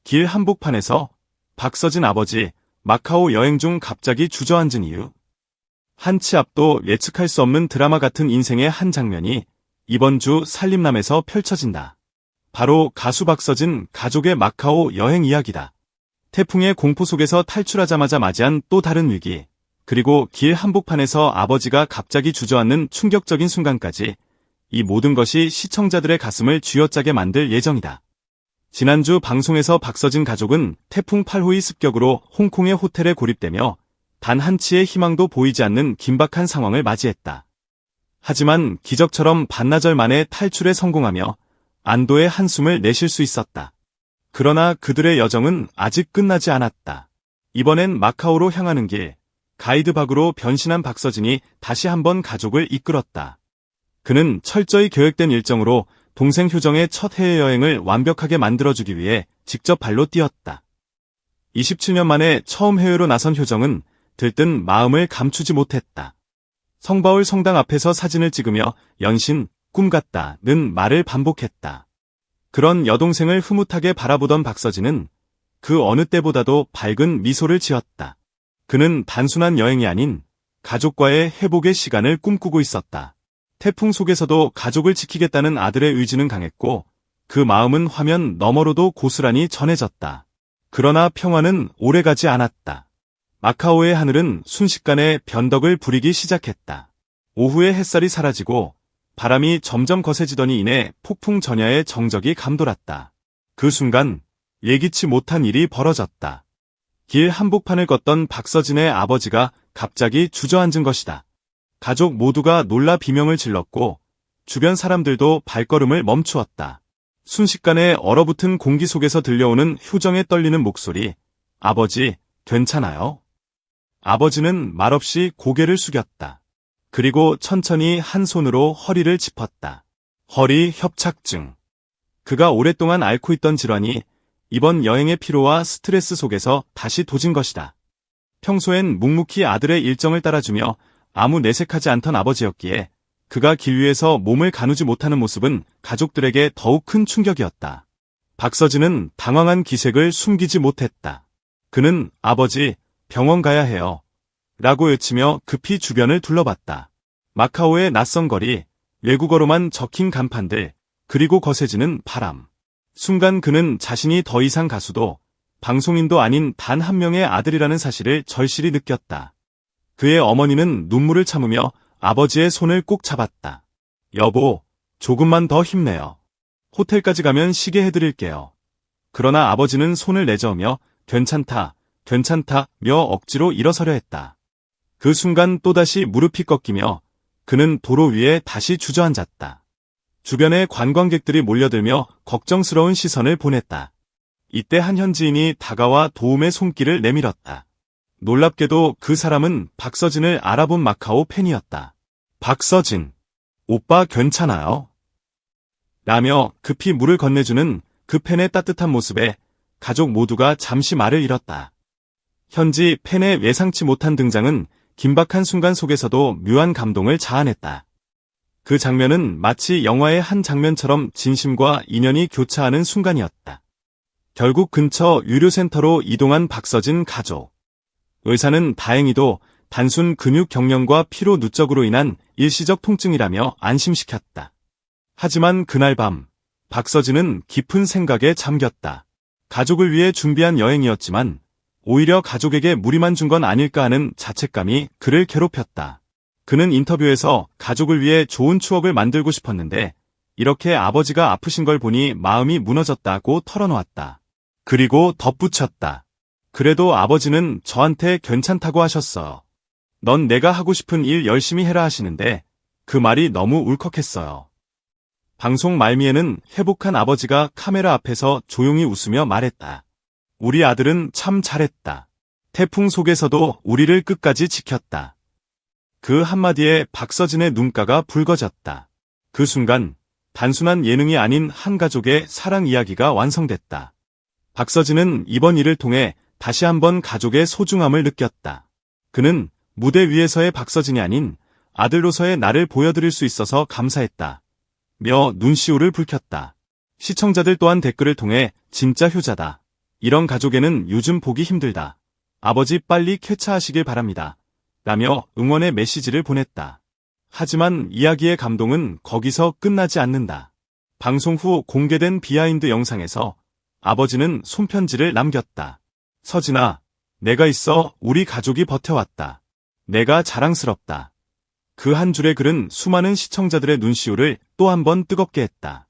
길 한복판에서 박서진 아버지 마카오 여행 중 갑자기 주저앉은 이유. 한치 앞도 예측할 수 없는 드라마 같은 인생의 한 장면이 이번 주 산림남에서 펼쳐진다. 바로 가수 박서진 가족의 마카오 여행 이야기다. 태풍의 공포 속에서 탈출하자마자 맞이한 또 다른 위기, 그리고 길 한복판에서 아버지가 갑자기 주저앉는 충격적인 순간까지 이 모든 것이 시청자들의 가슴을 쥐어짜게 만들 예정이다. 지난주 방송에서 박서진 가족은 태풍 8호의 습격으로 홍콩의 호텔에 고립되며 단 한치의 희망도 보이지 않는 긴박한 상황을 맞이했다. 하지만 기적처럼 반나절 만에 탈출에 성공하며 안도의 한숨을 내쉴 수 있었다. 그러나 그들의 여정은 아직 끝나지 않았다. 이번엔 마카오로 향하는 길, 가이드박으로 변신한 박서진이 다시 한번 가족을 이끌었다. 그는 철저히 계획된 일정으로 동생 효정의 첫 해외여행을 완벽하게 만들어주기 위해 직접 발로 뛰었다. 27년 만에 처음 해외로 나선 효정은 들뜬 마음을 감추지 못했다. 성바울 성당 앞에서 사진을 찍으며 연신, 꿈 같다는 말을 반복했다. 그런 여동생을 흐뭇하게 바라보던 박서진은 그 어느 때보다도 밝은 미소를 지었다. 그는 단순한 여행이 아닌 가족과의 회복의 시간을 꿈꾸고 있었다. 태풍 속에서도 가족을 지키겠다는 아들의 의지는 강했고 그 마음은 화면 너머로도 고스란히 전해졌다. 그러나 평화는 오래가지 않았다. 마카오의 하늘은 순식간에 변덕을 부리기 시작했다. 오후에 햇살이 사라지고 바람이 점점 거세지더니 이내 폭풍 전야의 정적이 감돌았다. 그 순간 예기치 못한 일이 벌어졌다. 길 한복판을 걷던 박서진의 아버지가 갑자기 주저앉은 것이다. 가족 모두가 놀라 비명을 질렀고 주변 사람들도 발걸음을 멈추었다. 순식간에 얼어붙은 공기 속에서 들려오는 효정의 떨리는 목소리. 아버지, 괜찮아요? 아버지는 말없이 고개를 숙였다. 그리고 천천히 한 손으로 허리를 짚었다. 허리 협착증. 그가 오랫동안 앓고 있던 질환이 이번 여행의 피로와 스트레스 속에서 다시 도진 것이다. 평소엔 묵묵히 아들의 일정을 따라주며 아무 내색하지 않던 아버지였기에 그가 길 위에서 몸을 가누지 못하는 모습은 가족들에게 더욱 큰 충격이었다. 박서진은 당황한 기색을 숨기지 못했다. 그는 아버지, 병원 가야 해요. 라고 외치며 급히 주변을 둘러봤다. 마카오의 낯선 거리, 외국어로만 적힌 간판들, 그리고 거세지는 바람. 순간 그는 자신이 더 이상 가수도 방송인도 아닌 단 한 명의 아들이라는 사실을 절실히 느꼈다. 그의 어머니는 눈물을 참으며 아버지의 손을 꼭 잡았다. 여보, 조금만 더 힘내요. 호텔까지 가면 쉬게 해드릴게요. 그러나 아버지는 손을 내저으며 괜찮다, 괜찮다며 억지로 일어서려 했다. 그 순간 또다시 무릎이 꺾이며 그는 도로 위에 다시 주저앉았다. 주변에 관광객들이 몰려들며 걱정스러운 시선을 보냈다. 이때 한 현지인이 다가와 도움의 손길을 내밀었다. 놀랍게도 그 사람은 박서진을 알아본 마카오 팬이었다. 박서진, 오빠 괜찮아요? 라며 급히 물을 건네주는 그 팬의 따뜻한 모습에 가족 모두가 잠시 말을 잃었다. 현지 팬의 예상치 못한 등장은 긴박한 순간 속에서도 묘한 감동을 자아냈다. 그 장면은 마치 영화의 한 장면처럼 진심과 인연이 교차하는 순간이었다. 결국 근처 유료센터로 이동한 박서진 가족. 의사는 다행히도 단순 근육 경련과 피로 누적으로 인한 일시적 통증이라며 안심시켰다. 하지만 그날 밤, 박서진은 깊은 생각에 잠겼다. 가족을 위해 준비한 여행이었지만 오히려 가족에게 무리만 준 건 아닐까 하는 자책감이 그를 괴롭혔다. 그는 인터뷰에서 가족을 위해 좋은 추억을 만들고 싶었는데 이렇게 아버지가 아프신 걸 보니 마음이 무너졌다고 털어놓았다. 그리고 덧붙였다. 그래도 아버지는 저한테 괜찮다고 하셨어요. 넌 내가 하고 싶은 일 열심히 해라 하시는데 그 말이 너무 울컥했어요. 방송 말미에는 회복한 아버지가 카메라 앞에서 조용히 웃으며 말했다. 우리 아들은 참 잘했다. 태풍 속에서도 우리를 끝까지 지켰다. 그 한마디에 박서진의 눈가가 붉어졌다. 그 순간 단순한 예능이 아닌 한 가족의 사랑 이야기가 완성됐다. 박서진은 이번 일을 통해 다시 한번 가족의 소중함을 느꼈다. 그는 무대 위에서의 박서진이 아닌 아들로서의 나를 보여드릴 수 있어서 감사했다. 며 눈시울을 붉혔다. 시청자들 또한 댓글을 통해 진짜 효자다. 이런 가족에는 요즘 보기 힘들다. 아버지 빨리 쾌차하시길 바랍니다. 라며 응원의 메시지를 보냈다. 하지만 이야기의 감동은 거기서 끝나지 않는다. 방송 후 공개된 비하인드 영상에서 아버지는 손편지를 남겼다. 서진아, 내가 있어 우리 가족이 버텨왔다. 내가 자랑스럽다. 그 한 줄의 글은 수많은 시청자들의 눈시울을 또 한 번 뜨겁게 했다.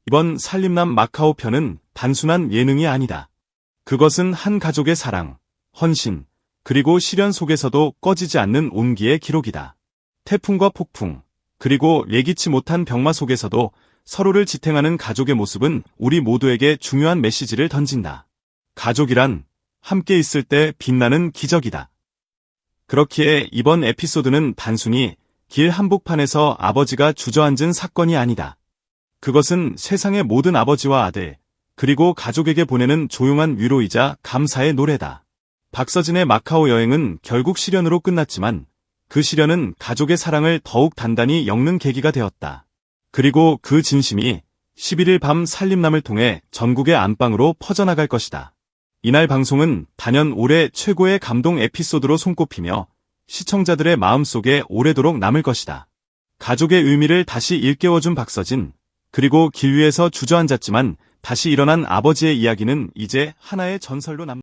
이번 살림남 마카오 편은 단순한 예능이 아니다. 그것은 한 가족의 사랑, 헌신, 그리고 시련 속에서도 꺼지지 않는 온기의 기록이다. 태풍과 폭풍, 그리고 예기치 못한 병마 속에서도 서로를 지탱하는 가족의 모습은 우리 모두에게 중요한 메시지를 던진다. 가족이란 함께 있을 때 빛나는 기적이다. 그렇기에 이번 에피소드는 단순히 길 한복판에서 아버지가 주저앉은 사건이 아니다. 그것은 세상의 모든 아버지와 아들, 그리고 가족에게 보내는 조용한 위로이자 감사의 노래다. 박서진의 마카오 여행은 결국 시련으로 끝났지만 그 시련은 가족의 사랑을 더욱 단단히 엮는 계기가 되었다. 그리고 그 진심이 11일 밤 살림남을 통해 전국의 안방으로 퍼져나갈 것이다. 이날 방송은 단연 올해 최고의 감동 에피소드로 손꼽히며 시청자들의 마음속에 오래도록 남을 것이다. 가족의 의미를 다시 일깨워준 박서진, 그리고 길 위에서 주저앉았지만 다시 일어난 아버지의 이야기는 이제 하나의 전설로 남는다.